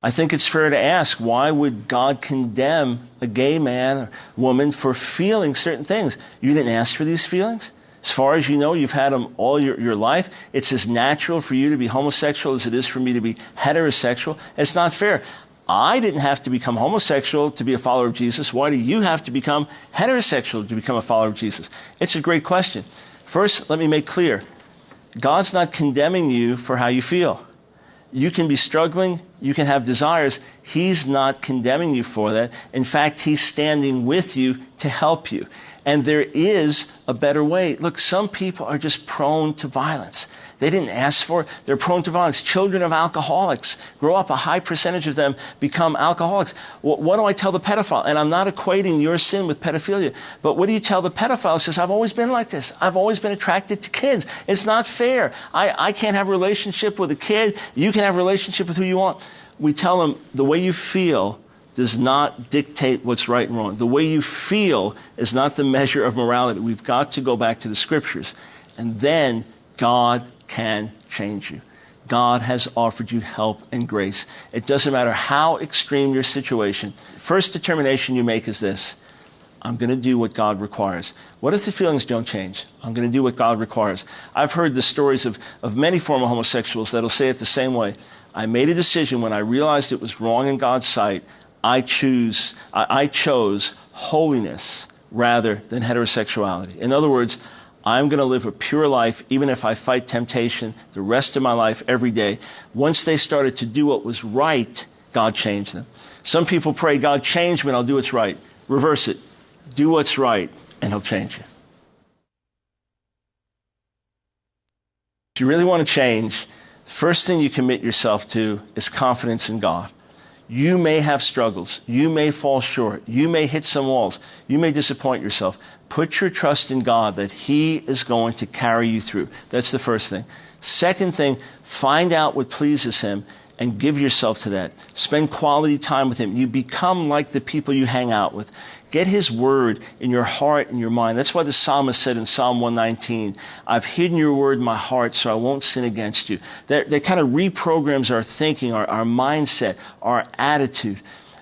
I think it's fair to ask, why would God condemn a gay man or woman for feeling certain things? You didn't ask for these feelings. As far as you know, you've had them all your life. It's as natural for you to be homosexual as it is for me to be heterosexual. It's not fair. I didn't have to become homosexual to be a follower of Jesus. Why do you have to become heterosexual to become a follower of Jesus? It's a great question. First, let me make clear, God's not condemning you for how you feel. You can be struggling, you can have desires. He's not condemning you for that. In fact, he's standing with you to help you. And there is a better way. Look, some people are just prone to violence. They didn't ask for it. They're prone to violence. Children of alcoholics grow up, a high percentage of them become alcoholics. What do I tell the pedophile? And I'm not equating your sin with pedophilia, but what do you tell the pedophile who says, I've always been like this. I've always been attracted to kids. It's not fair. I can't have a relationship with a kid. You can have a relationship with who you want. We tell them the way you feel does not dictate what's right and wrong. The way you feel is not the measure of morality. We've got to go back to the scriptures. And then God can change you. God has offered you help and grace. It doesn't matter how extreme your situation. First determination you make is this: I'm going to do what God requires. What if the feelings don't change? I'm going to do what God requires. I've heard the stories of many former homosexuals that'll say it the same way. I made a decision when I realized it was wrong in God's sight. I chose holiness rather than heterosexuality. In other words, I'm going to live a pure life, even if I fight temptation the rest of my life every day. Once they started to do what was right, God changed them. Some people pray, God, change me and I'll do what's right. Reverse it. Do what's right and he'll change you. If you really want to change, the first thing you commit yourself to is confidence in God. You may have struggles. You may fall short. You may hit some walls. You may disappoint yourself. Put your trust in God that he is going to carry you through. That's the first thing. Second thing, find out what pleases him and give yourself to that. Spend quality time with him. You become like the people you hang out with. Get his word in your heart and your mind. That's why the psalmist said in Psalm 119, I've hidden your word in my heart so I won't sin against you. That kind of reprograms our thinking, our mindset, our attitude.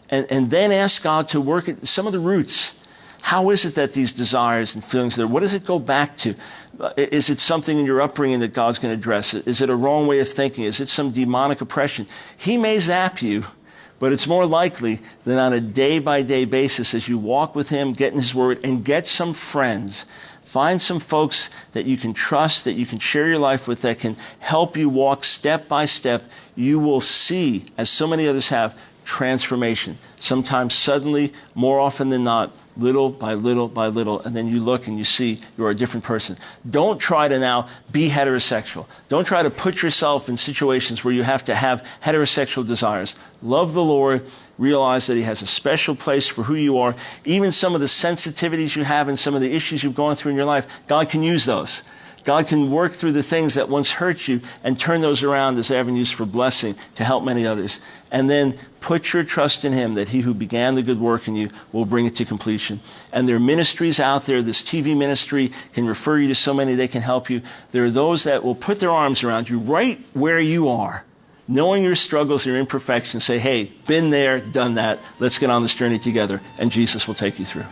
And then ask God to work at some of the roots. How is it that these desires and feelings are there? What does it go back to? Is it something in your upbringing that God's going to address? Is it a wrong way of thinking? Is it some demonic oppression? He may zap you, but it's more likely that on a day-by-day basis as you walk with him, get in his word, and get some friends. Find some folks that you can trust, that you can share your life with, that can help you walk step by step. You will see, as so many others have, transformation. Sometimes suddenly, more often than not, little by little by little, and then you look and you see you're a different person. Don't try to now be heterosexual. Don't try to put yourself in situations where you have to have heterosexual desires. Love the Lord. Realize that he has a special place for who you are. Even some of the sensitivities you have and some of the issues you've gone through in your life, God can use those. God can work through the things that once hurt you and turn those around as avenues for blessing to help many others. And then put your trust in him that he who began the good work in you will bring it to completion. And there are ministries out there. This TV ministry can refer you to so many that can help you. There are those that will put their arms around you right where you are, knowing your struggles, your imperfections, say, hey, been there, done that. Let's get on this journey together, and Jesus will take you through.